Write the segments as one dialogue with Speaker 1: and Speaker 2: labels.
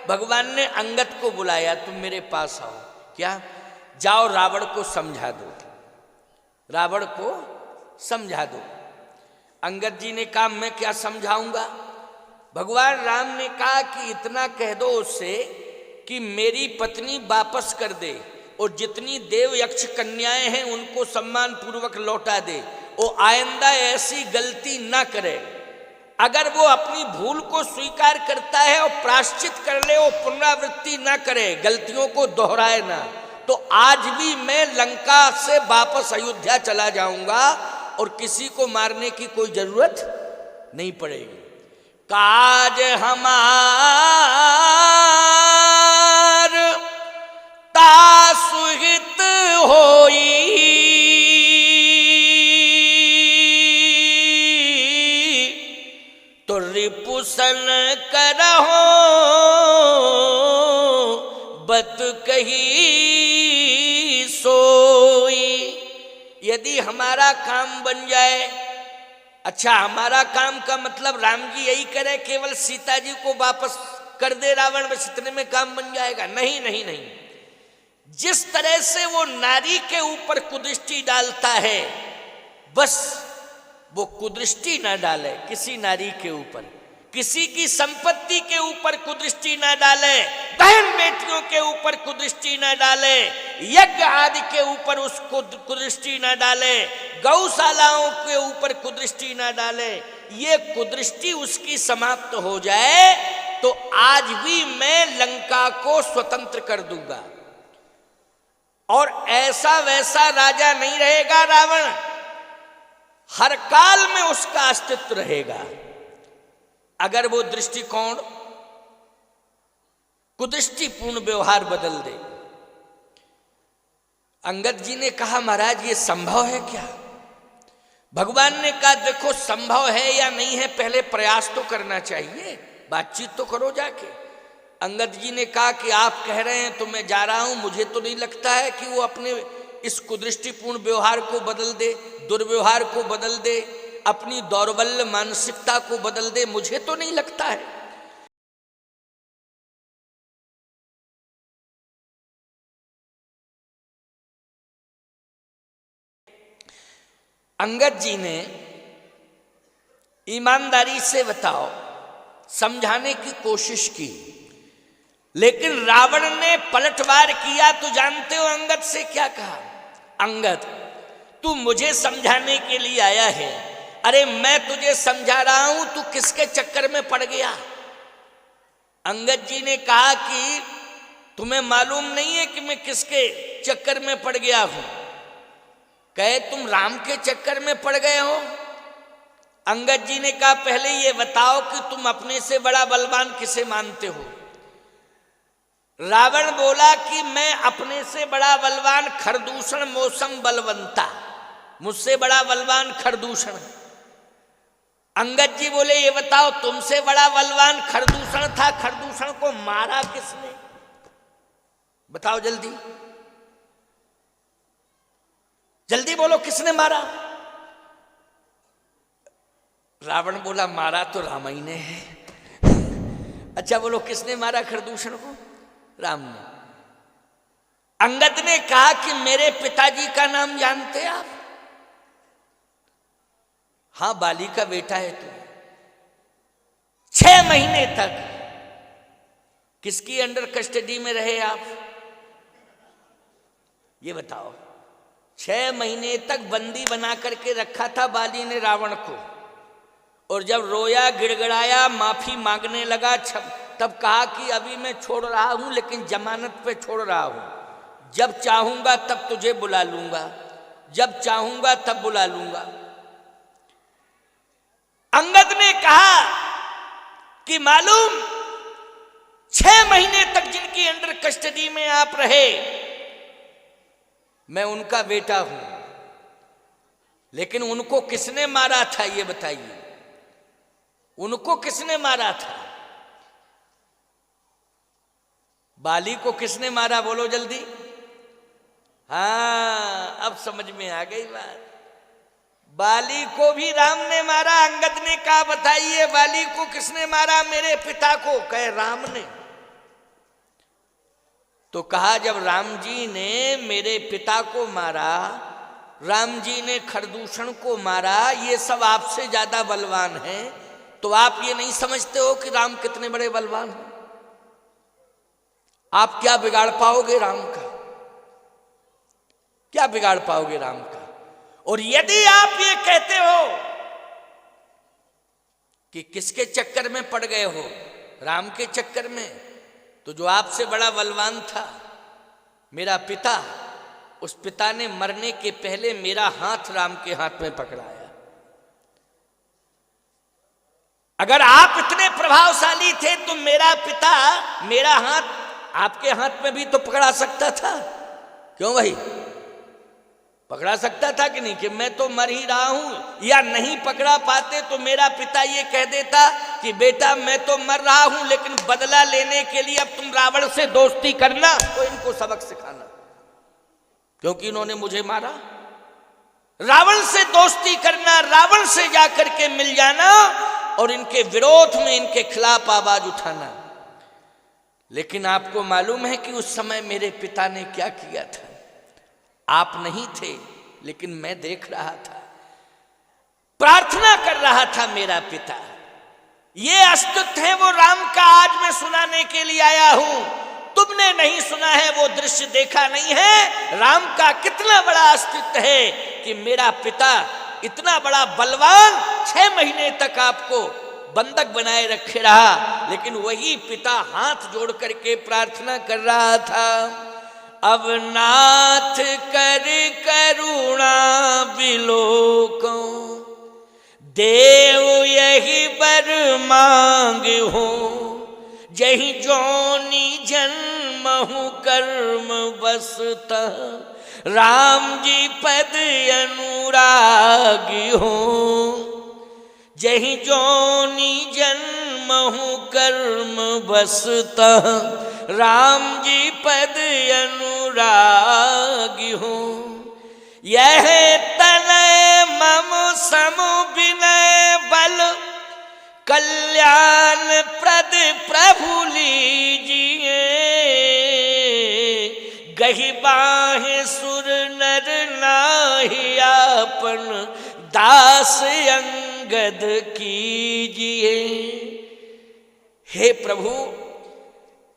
Speaker 1: भगवान ने अंगद को बुलाया, तुम मेरे पास आओ। क्या? जाओ रावण को समझा दो, रावण को समझा दो। अंगद जी ने कहा मैं क्या समझाऊंगा? भगवान राम ने कहा कि इतना कह दो उससे कि मेरी पत्नी वापस कर दे और जितनी देव यक्ष कन्याएं हैं उनको सम्मान पूर्वक लौटा दे, वो आइंदा ऐसी गलती ना करे। अगर वो अपनी भूल को स्वीकार करता है और प्रायश्चित कर ले, वो पुनरावृत्ति ना करे, गलतियों को दोहराए ना, तो आज भी मैं लंका से वापस अयोध्या चला जाऊंगा और किसी को मारने की कोई जरूरत नहीं पड़ेगी। काज हमार तासुहित होई, तो रिपुसन करहो बत कही सोई। यदि हमारा काम बन जाए, अच्छा हमारा काम का मतलब राम जी यही करे केवल सीता जी को वापस कर दे रावण, बस इतने में काम बन जाएगा? नहीं नहीं नहीं। जिस तरह से वो नारी के ऊपर कुदृष्टि डालता है, बस वो कुदृष्टि ना डाले किसी नारी के ऊपर, किसी की संपत्ति के ऊपर कुदृष्टि ना डाले, बहन बेटियों के ऊपर कुदृष्टि ना डाले, यज्ञ आदि के ऊपर उसको कुदृष्टि ना डाले, गौशालाओं के ऊपर कुदृष्टि ना डाले। ये कुदृष्टि उसकी समाप्त हो जाए तो आज भी मैं लंका को स्वतंत्र कर दूंगा और ऐसा वैसा राजा नहीं रहेगा रावण, हर काल में उसका अस्तित्व रहेगा अगर वो दृष्टिकोण कुदृष्टिपूर्ण व्यवहार बदल दे। अंगद जी ने कहा महाराज ये संभव है क्या? भगवान ने कहा देखो संभव है या नहीं है, पहले प्रयास तो करना चाहिए, बातचीत तो करो जाके। अंगद जी ने कहा कि आप कह रहे हैं तो मैं जा रहा हूं, मुझे तो नहीं लगता है कि वो अपने इस कुदृष्टिपूर्ण व्यवहार को बदल दे, दुर्व्यवहार को बदल दे, अपनी दौर्बल्य मानसिकता को बदल दे, मुझे तो नहीं लगता है। अंगद जी ने ईमानदारी से बताओ समझाने की कोशिश की, लेकिन रावण ने पलटवार किया। तो जानते हो अंगद से क्या कहा? अंगद तू मुझे समझाने के लिए आया है, अरे मैं तुझे समझा रहा हूं, तू किसके चक्कर में पड़ गया? अंगद जी ने कहा कि तुम्हें मालूम नहीं है कि मैं किसके चक्कर में पड़ गया हूं? कहे तुम राम के चक्कर में पड़ गए हो। अंगद जी ने कहा पहले ये बताओ कि तुम अपने से बड़ा बलवान किसे मानते हो? रावण बोला कि मैं अपने से बड़ा बलवान खरदूषण मौसम बलवंता, मुझसे बड़ा बलवान खरदूषण। अंगद जी बोले ये बताओ तुमसे बड़ा बलवान खरदूषण था, खरदूषण को मारा किसने? बताओ जल्दी जल्दी बोलो, किसने मारा? रावण बोला मारा तो राम ही ने है। अच्छा बोलो किसने मारा खरदूषण को? राम ने। अंगद ने कहा कि मेरे पिताजी का नाम जानते आप? हां बाली का बेटा है तू। 6 महीने तक किसकी अंडर कस्टडी में रहे आप? ये बताओ। 6 महीने तक बंदी बना करके रखा था बाली ने रावण को, और जब रोया गिड़गिड़ाया माफी मांगने लगा तब कहा कि अभी मैं छोड़ रहा हूं, लेकिन जमानत पे छोड़ रहा हूं, जब चाहूंगा तब तुझे बुला लूंगा, जब चाहूंगा तब बुला लूंगा। अंगद ने कहा कि मालूम 6 महीने तक जिनकी अंडर कस्टडी में आप रहे, मैं उनका बेटा हूं, लेकिन उनको किसने मारा था ये बताइए? उनको किसने मारा था? बाली को किसने मारा? बोलो जल्दी। हाँ अब समझ में आ गई बात। बाली को भी राम ने मारा। अंगद ने कहा बताइए बाली को किसने मारा? मेरे पिता को। कहे राम ने। तो कहा जब राम जी ने मेरे पिता को मारा, राम जी ने खरदूषण को मारा, ये सब आपसे ज्यादा बलवान हैं, तो आप ये नहीं समझते हो कि राम कितने बड़े बलवान हैं? आप क्या बिगाड़ पाओगे राम का? क्या बिगाड़ पाओगे राम का? और यदि आप ये कहते हो कि किसके चक्कर में पड़ गए हो, राम के चक्कर में, तो जो आपसे बड़ा बलवान था मेरा पिता, उस पिता ने मरने के पहले मेरा हाथ राम के हाथ में पकड़ाया। अगर आप इतने प्रभावशाली थे तो मेरा पिता मेरा हाथ आपके हाथ में भी तो पकड़ा सकता था, क्यों भाई? पकड़ा सकता था कि नहीं, कि मैं तो मर ही रहा हूं, या नहीं पकड़ा पाते तो मेरा पिता ये कह देता कि बेटा मैं तो मर रहा हूं लेकिन बदला लेने के लिए अब तुम रावण से दोस्ती करना, तो इनको सबक सिखाना, क्योंकि इन्होंने मुझे मारा। रावण से दोस्ती करना, रावण से जाकर के मिल जाना और इनके विरोध में, इनके खिलाफ आवाज उठाना। लेकिन आपको मालूम है कि उस समय मेरे पिता ने क्या किया था? आप नहीं थे लेकिन मैं देख रहा था, प्रार्थना कर रहा था मेरा पिता। ये अस्तित्व है वो राम का, आज मैं सुनाने के लिए आया हूं। तुमने नहीं सुना है, वो दृश्य देखा नहीं है। राम का कितना बड़ा अस्तित्व है कि मेरा पिता इतना बड़ा बलवान 6 महीने तक आपको बंधक बनाए रखे रहा, लेकिन वही पिता हाथ जोड़ करके प्रार्थना कर रहा था, अब नाथ कर करुणा बिलोको, देव यही बर मांग हो, जही जोनी जन्महु कर्म बसता, राम जी पद अनुरागी हो, जही जोनी जन्महु कर्म बसता, राम जी पद अनुरागी हो, यह तनय मम सम विनय बल, कल्याण प्रद प्रभु लीजिए, गही बाहे सुर नर नाहि आपन, दास अंगद कीजिए। हे प्रभु,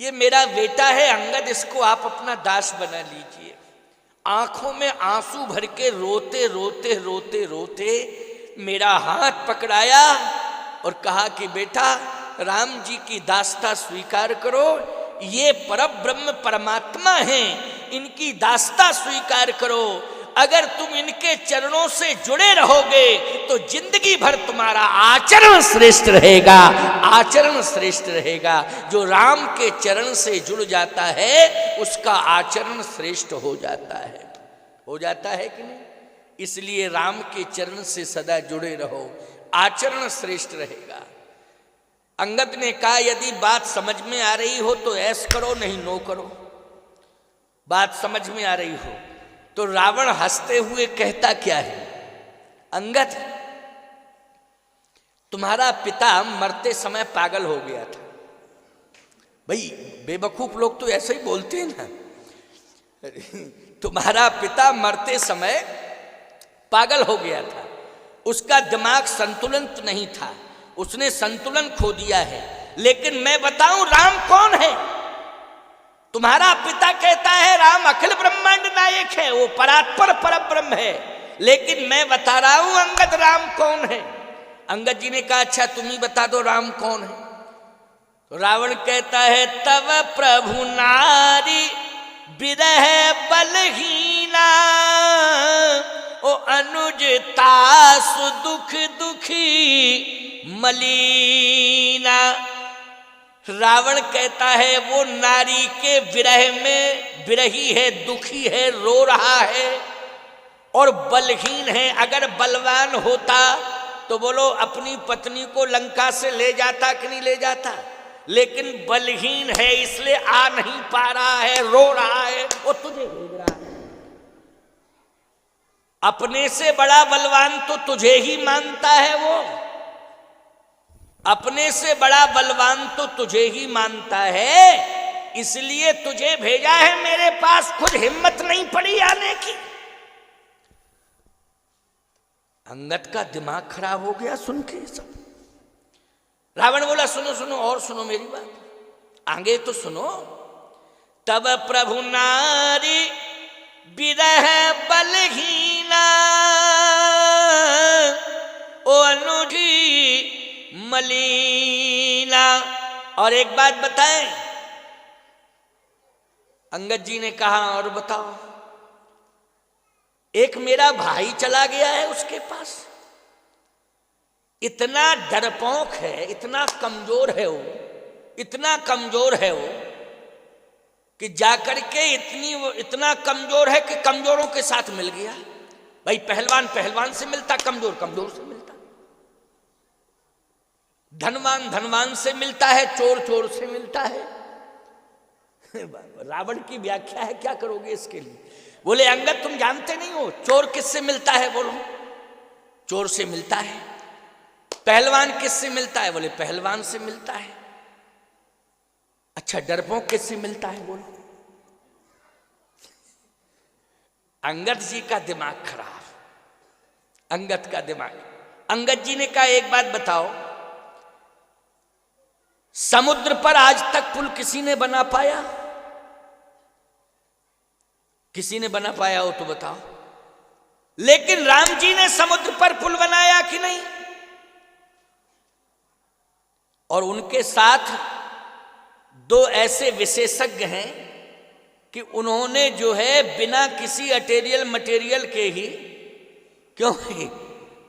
Speaker 1: ये मेरा बेटा है अंगद, इसको आप अपना दास बना लीजिए। आंखों में आंसू भर के रोते रोते रोते रोते मेरा हाथ पकड़ाया और कहा कि बेटा राम जी की दास्ता स्वीकार करो, ये परब्रह्म परमात्मा हैं, इनकी दास्ता स्वीकार करो। अगर तुम इनके चरणों से जुड़े रहोगे तो जिंदगी भर तुम्हारा आचरण श्रेष्ठ रहेगा, आचरण श्रेष्ठ रहेगा। जो राम के चरण से जुड़ जाता है उसका आचरण श्रेष्ठ हो जाता है, हो जाता है कि नहीं? इसलिए राम के चरण से सदा जुड़े रहो, आचरण श्रेष्ठ रहेगा। अंगद ने कहा यदि बात समझ में आ रही हो तो ऐस करो, नहीं नो करो। बात समझ में आ रही हो तो रावण हंसते हुए कहता क्या है, अंगद तुम्हारा पिता मरते समय पागल हो गया था। भाई बेवकूफ लोग तो ऐसे ही बोलते हैं ना, तुम्हारा पिता मरते समय पागल हो गया था, उसका दिमाग संतुलन नहीं था, उसने संतुलन खो दिया है। लेकिन मैं बताऊं राम कौन है? तुम्हारा पिता कहता है राम अखिल ब्रह्मांड नायक है, वो परात्पर परब्रह्म है, लेकिन मैं बता रहा हूं अंगद राम कौन है। अंगद जी ने कहा अच्छा तुम ही बता दो राम कौन है। तो रावण कहता है तव प्रभु नारी विरह बलहीना, ओ अनुज तासु दुख दुखी मलीना। रावण कहता है वो नारी के विरह में विरही है, दुखी है, रो रहा है और बलहीन है। अगर बलवान होता तो बोलो अपनी पत्नी को लंका से ले जाता कि नहीं ले जाता, लेकिन बलहीन है इसलिए आ नहीं पा रहा है, रो रहा है, वो तुझे भेज रहा है। अपने से बड़ा बलवान तो तुझे ही मानता है, वो अपने से बड़ा बलवान तो तुझे ही मानता है, इसलिए तुझे भेजा है मेरे पास, खुद हिम्मत नहीं पड़ी आने की। अंगद का दिमाग खराब हो गया सुन के सब। रावण बोला सुनो सुनो और सुनो मेरी बात, आगे तो सुनो। तब प्रभु नारी विरह बलहीना, ओ अनुठी मलीना। और एक बात बताएं, अंगद जी ने कहा और बताओ। एक मेरा भाई चला गया है उसके पास, इतना डरपोक है, इतना कमजोर है वो, इतना कमजोर है वो कि जाकर के इतना कमजोर है कि कमजोरों के साथ मिल गया। भाई पहलवान पहलवान से मिलता, कमजोर कमजोर से मिलता, धनवान धनवान से मिलता है, चोर चोर से मिलता है। रावण की व्याख्या है, क्या करोगे इसके लिए? बोले अंगद तुम जानते नहीं हो चोर किससे मिलता है? बोलो चोर से मिलता है। पहलवान किससे मिलता है? बोले पहलवान से मिलता है। अच्छा डरपोक किससे मिलता है? बोलो। अंगद जी का दिमाग खराब, अंगद का दिमाग। अंगद जी ने कहा एक बात बताओ, समुद्र पर आज तक पुल किसी ने बना पाया? किसी ने बना पाया हो तो बताओ। लेकिन राम जी ने समुद्र पर पुल बनाया कि नहीं? और उनके साथ दो ऐसे विशेषज्ञ हैं कि उन्होंने जो है बिना किसी मटेरियल के ही क्यों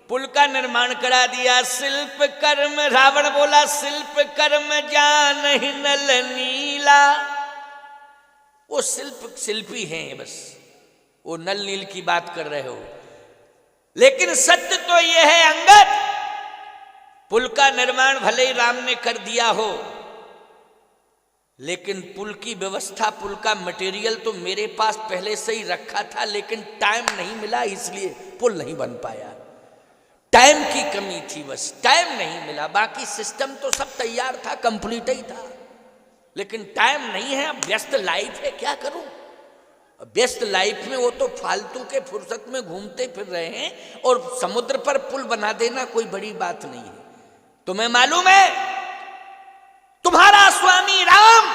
Speaker 1: पुल का निर्माण करा दिया। शिल्प कर्म, रावण बोला शिल्प कर्म जान ही नल नीला। वो शिल्पी हैं बस, वो नल नील की बात कर रहे हो। लेकिन सत्य तो यह है अंगद, पुल का निर्माण भले ही राम ने कर दिया हो, लेकिन पुल की व्यवस्था, पुल का मटेरियल तो मेरे पास पहले से ही रखा था, लेकिन टाइम नहीं मिला इसलिए पुल नहीं बन पाया। टाइम की कमी थी बस, टाइम नहीं मिला। बाकी सिस्टम तो सब तैयार था, कंप्लीट ही था, लेकिन टाइम नहीं है। अब व्यस्त लाइफ है, क्या करूं? व्यस्त लाइफ में वो तो फालतू के फुर्सत में घूमते फिर रहे हैं, और समुद्र पर पुल बना देना कोई बड़ी बात नहीं है। तुम्हें मालूम है तुम्हारा स्वामी राम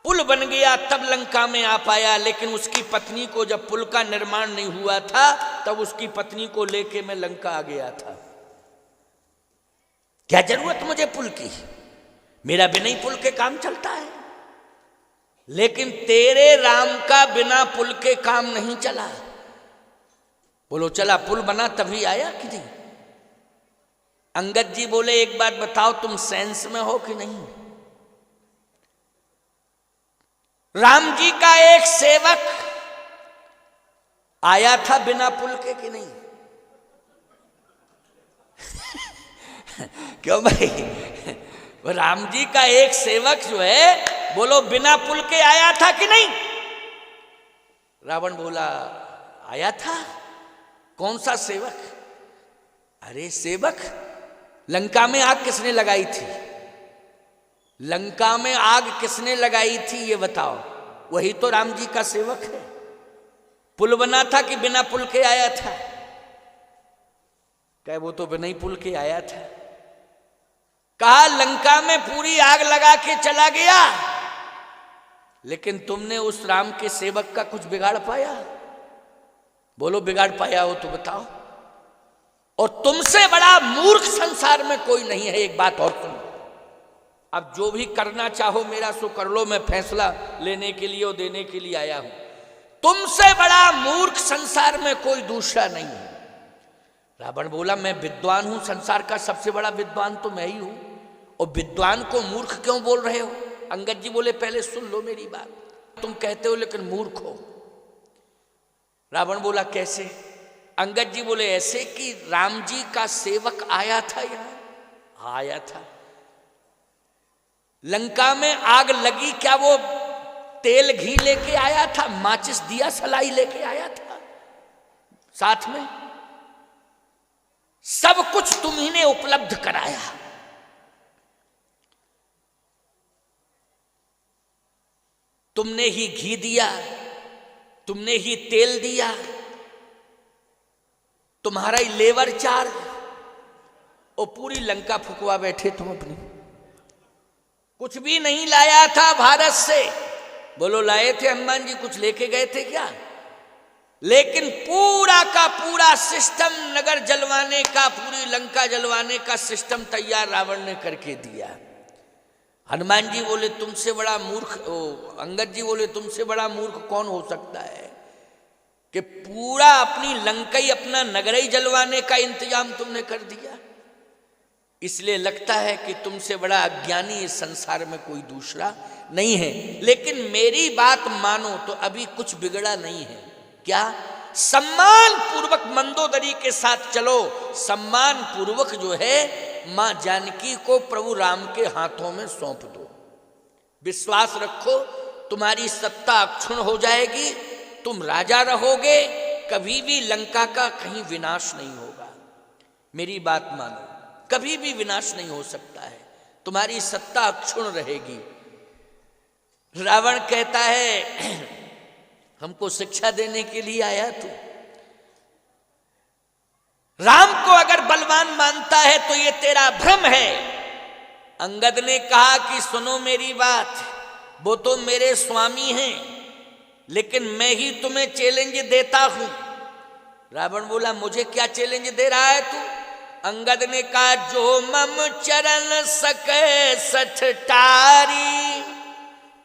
Speaker 1: पुल बन गया तब लंका में आ पाया, लेकिन उसकी पत्नी को जब पुल का निर्माण नहीं हुआ था तब उसकी पत्नी को लेके मैं लंका आ गया था। क्या जरूरत मुझे पुल की? मेरा बिना ही पुल के काम चलता है। लेकिन तेरे राम का बिना पुल के काम नहीं चला। बोलो चला, पुल बना तभी आया कि नहीं? अंगद जी बोले एक बात बताओ, तुम सेंस में हो कि नहीं? राम जी का एक सेवक आया था बिना पुल के कि नहीं? क्यों भाई? राम जी का एक सेवक जो है, बोलो बिना पुल के आया था कि नहीं? रावण बोला आया था। कौन सा सेवक? अरे सेवक, लंका में आग किसने लगाई थी? लंका में आग किसने लगाई थी ये बताओ? वही तो राम जी का सेवक है। पुल बना था कि बिना पुल के आया था? कहे वो तो बिना ही पुल के आया था। कहा लंका में पूरी आग लगा के चला गया, लेकिन तुमने उस राम के सेवक का कुछ बिगाड़ पाया? बोलो बिगाड़ पाया हो तो बताओ। और तुमसे बड़ा मूर्ख संसार में कोई नहीं है। एक बात और सुनो, अब जो भी करना चाहो मेरा सो कर लो, मैं फैसला लेने के लिए और देने के लिए आया हूं। तुमसे बड़ा मूर्ख संसार में कोई दूसरा नहीं है। रावण बोला मैं विद्वान हूं, संसार का सबसे बड़ा विद्वान तो मैं ही हूं, और विद्वान को मूर्ख क्यों बोल रहे हो? अंगद जी बोले पहले सुन लो मेरी बात, तुम कहते हो लेकिन मूर्ख हो। रावण बोला कैसे? अंगद जी बोले ऐसे कि राम जी का सेवक आया था यहां। आया था। लंका में आग लगी, क्या वो तेल घी लेके आया था? माचिस दिया सलाई लेके आया था साथ में? सब कुछ तुम्ही ने उपलब्ध कराया। तुमने ही घी दिया, तुमने ही तेल दिया, तुम्हारा ही लेबर चार्ज, और पूरी लंका फुकवा बैठे तुम अपनी। कुछ भी नहीं लाया था भारत से। बोलो लाए थे हनुमान जी, कुछ लेके गए थे क्या? लेकिन पूरा का पूरा सिस्टम, नगर जलवाने का, पूरी लंका जलवाने का सिस्टम तैयार रावण ने करके दिया। हनुमान जी बोले तुमसे बड़ा मूर्ख, अंगद जी बोले तुमसे बड़ा मूर्ख कौन हो सकता है कि पूरा अपनी लंका ही, अपना नगर ही जलवाने का इंतजाम तुमने कर दिया। इसलिए लगता है कि तुमसे बड़ा अज्ञानी इस संसार में कोई दूसरा नहीं है। लेकिन मेरी बात मानो तो अभी कुछ बिगड़ा नहीं है। क्या? सम्मान पूर्वक मंदोदरी के साथ चलो, सम्मान पूर्वक जो है मां जानकी को प्रभु राम के हाथों में सौंप दो। विश्वास रखो, तुम्हारी सत्ता अक्षुण्ण हो जाएगी, तुम राजा रहोगे, कभी भी लंका का कहीं विनाश नहीं होगा। मेरी बात मानो, कभी भी विनाश नहीं हो सकता है, तुम्हारी सत्ता अक्षुण्ण रहेगी। रावण कहता है हमको शिक्षा देने के लिए आया तू? राम को अगर बलवान मानता है तो ये तेरा भ्रम है। अंगद ने कहा कि सुनो मेरी बात, वो तो मेरे स्वामी हैं, लेकिन मैं ही तुम्हें चैलेंज देता हूं। रावण बोला मुझे क्या चैलेंज दे रहा है तू? अंगद ने कहा जो मम चरण सके सठटारी,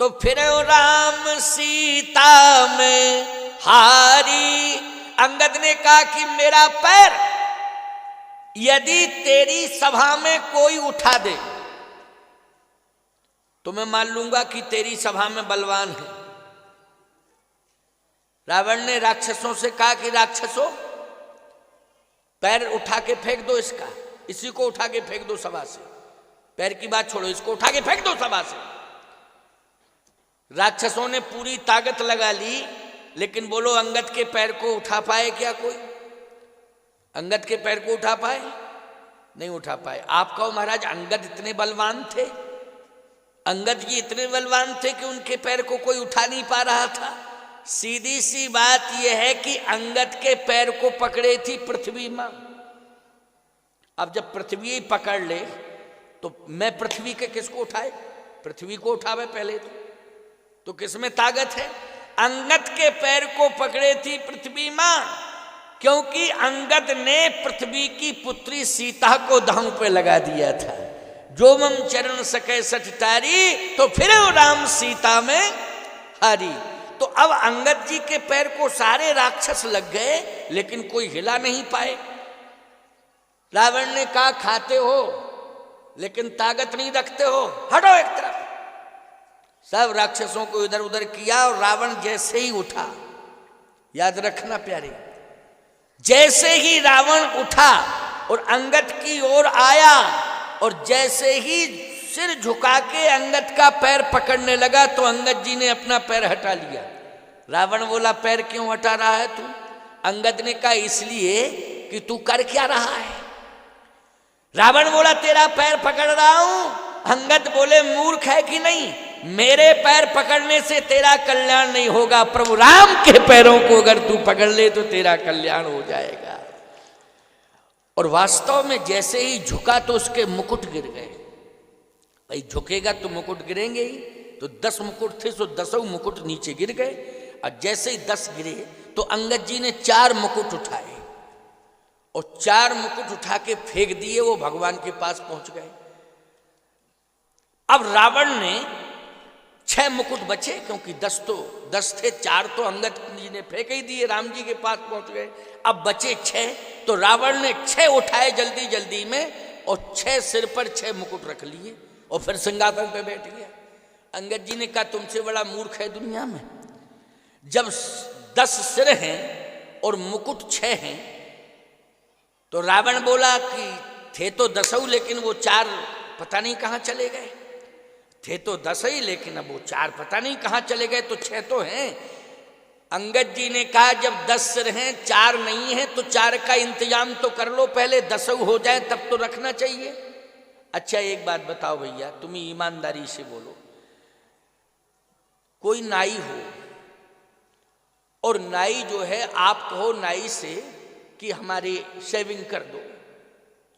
Speaker 1: तो फिर राम सीता में हारी। अंगद ने कहा कि मेरा पैर यदि तेरी सभा में कोई उठा दे तो मैं मान लूंगा कि तेरी सभा में बलवान है। रावण ने राक्षसों से कहा कि राक्षसों पैर उठा के फेंक दो इसका, इसी को उठा के फेंक दो सभा से। पैर की बात छोड़ो, इसको उठा के फेंक दो सभा से। राक्षसों ने पूरी ताकत लगा ली, लेकिन बोलो अंगद के पैर को उठा पाए क्या कोई? अंगद के पैर को उठा पाए? नहीं उठा पाए। आप कहो महाराज अंगद इतने बलवान थे? अंगद जी इतने बलवान थे कि उनके पैर को कोई उठा नहीं पा रहा था? सीधी सी बात यह है कि अंगद के पैर को पकड़े थी पृथ्वी मां। अब जब पृथ्वी ही पकड़ ले तो मैं पृथ्वी के किसको उठाए? पृथ्वी को उठावे पहले तो किसमें ताकत है? अंगद के पैर को पकड़े थी पृथ्वी मां, क्योंकि अंगद ने पृथ्वी की पुत्री सीता को दांव पे लगा दिया था। जो मम चरण सके सठटारी, तो फिर राम सीता में हारी। तो अब अंगद जी के पैर को सारे राक्षस लग गए, लेकिन कोई हिला नहीं पाए। रावण ने कहा खाते हो लेकिन ताकत नहीं रखते हो, हटो एक तरफ। सब राक्षसों को इधर उधर किया और रावण जैसे ही उठा, याद रखना प्यारे, जैसे ही रावण उठा और अंगद की ओर आया और जैसे ही सिर झुका के अंगद का पैर पकड़ने लगा तो अंगद जी ने अपना पैर हटा लिया। रावण बोला पैर क्यों हटा रहा है तू? अंगद ने कहा इसलिए कि तू कर क्या रहा है। रावण बोला तेरा पैर पकड़ रहा हूं। अंगद बोले मूर्ख है कि नहीं, मेरे पैर पकड़ने से तेरा कल्याण नहीं होगा, प्रभु राम के पैरों को अगर तू पकड़ ले तो तेरा कल्याण हो जाएगा। और वास्तव में जैसे ही झुका तो उसके मुकुट गिर गए। भाई झुकेगा तो मुकुट गिरेंगे ही, तो 10 मुकुट थे तो 10 मुकुट नीचे गिर गए। और जैसे ही 10 गिरे तो अंगद जी ने 4 मुकुट उठाए और 4 मुकुट उठा के फेंक दिए, वो भगवान के पास पहुंच गए। अब रावण ने 6 मुकुट बचे, क्योंकि 10 थे, 4 तो अंगद जी ने फेंक ही दिए, राम जी के पास पहुंच गए। अब बचे 6, तो रावण ने 6 उठाए जल्दी जल्दी में और 6 सिर पर 6 मुकुट रख लिए और फिर सिंहासन पे बैठ गया। अंगद जी ने कहा तुमसे बड़ा मूर्ख है दुनिया में? जब 10 सिर हैं और मुकुट 6 हैं, तो रावण बोला कि थे तो 10 लेकिन वो 4 पता नहीं कहाँ चले गए। थे तो 10 ही लेकिन अब वो 4 पता नहीं कहाँ चले गए, तो 6 तो हैं। अंगद जी ने कहा जब 10 सिर हैं 4 नहीं है तो 4 का इंतजाम तो कर लो, पहले 10 हो जाए तब तो रखना चाहिए। अच्छा एक बात बताओ भैया, तुम ईमानदारी से बोलो, कोई नाई हो और नाई जो है, आप कहो नाई से कि हमारी शेविंग कर दो,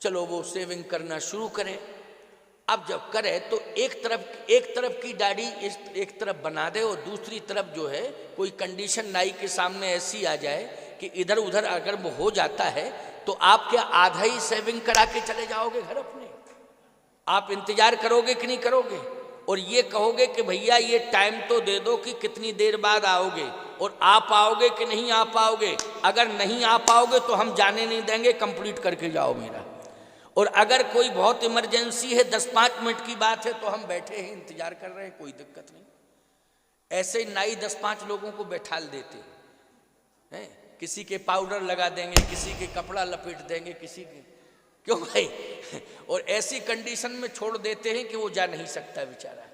Speaker 1: चलो वो शेविंग करना शुरू करे। अब जब करे तो एक तरफ की दाढ़ी एक तरफ बना दे और दूसरी तरफ जो है कोई कंडीशन नाई के सामने ऐसी आ जाए कि इधर उधर अगर वो हो जाता है तो आप क्या आधा ही शेविंग करा के चले जाओगे घर अपने? आप इंतजार करोगे कि नहीं करोगे? और ये कहोगे कि भैया ये टाइम तो दे दो कि कितनी देर बाद आओगे, और आप आओगे कि नहीं आ पाओगे? अगर नहीं आ पाओगे तो हम जाने नहीं देंगे, कंप्लीट करके जाओ मेरा। और अगर कोई बहुत इमरजेंसी है, 10-5 मिनट की बात है, तो हम बैठे हैं इंतजार कर रहे हैं, कोई दिक्कत नहीं। ऐसे नाई 10-5 लोगों को बैठाल देते हैं, किसी के पाउडर लगा देंगे, किसी के कपड़ा लपेट देंगे, किसी के, क्यों भाई? और ऐसी कंडीशन में छोड़ देते हैं कि वो जा नहीं सकता बेचारा,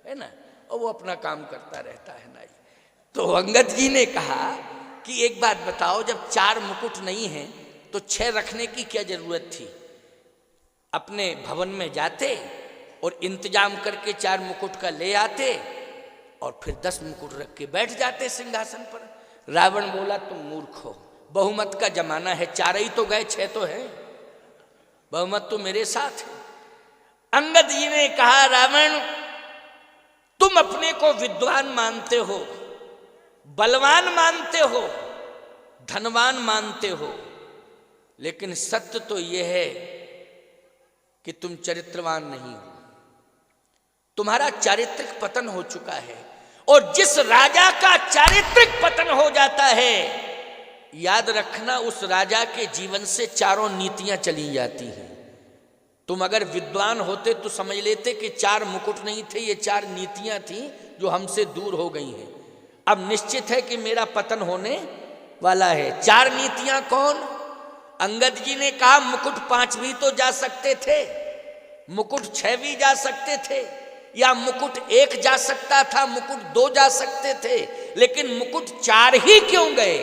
Speaker 1: है ना, और वो अपना काम करता रहता है नाई। तो अंगद जी ने कहा कि एक बात बताओ, जब 4 मुकुट नहीं है तो 6 रखने की क्या जरूरत थी? अपने भवन में जाते और इंतजाम करके 4 मुकुट का ले आते और फिर 10 मुकुट रख के बैठ जाते सिंहासन पर। रावण बोला तुम मूर्ख हो, बहुमत का जमाना है, 4 ही तो गए, 6 तो है, बहुमत तो मेरे साथ है। अंगद जी ने कहा रावण, तुम अपने को विद्वान मानते हो, बलवान मानते हो, धनवान मानते हो, लेकिन सत्य तो यह है कि तुम चरित्रवान नहीं हो। तुम्हारा चारित्रिक पतन हो चुका है, और जिस राजा का चारित्रिक पतन हो जाता है, याद रखना उस राजा के जीवन से 4 नीतियां चली जाती हैं। तुम अगर विद्वान होते तो समझ लेते कि 4 मुकुट नहीं थे, ये 4 नीतियां थी जो हमसे दूर हो गई हैं। अब निश्चित है कि मेरा पतन होने वाला है। 4 नीतियां कौन? अंगद जी ने कहा मुकुट 5 भी तो जा सकते थे, मुकुट 6 भी जा सकते थे, या मुकुट 1 जा सकता था, मुकुट 2 जा सकते थे, लेकिन मुकुट 4 ही क्यों गए?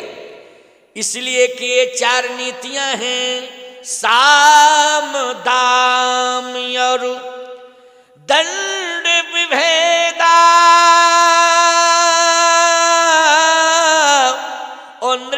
Speaker 1: इसलिए कि ये 4 नीतियां हैं, साम दाम और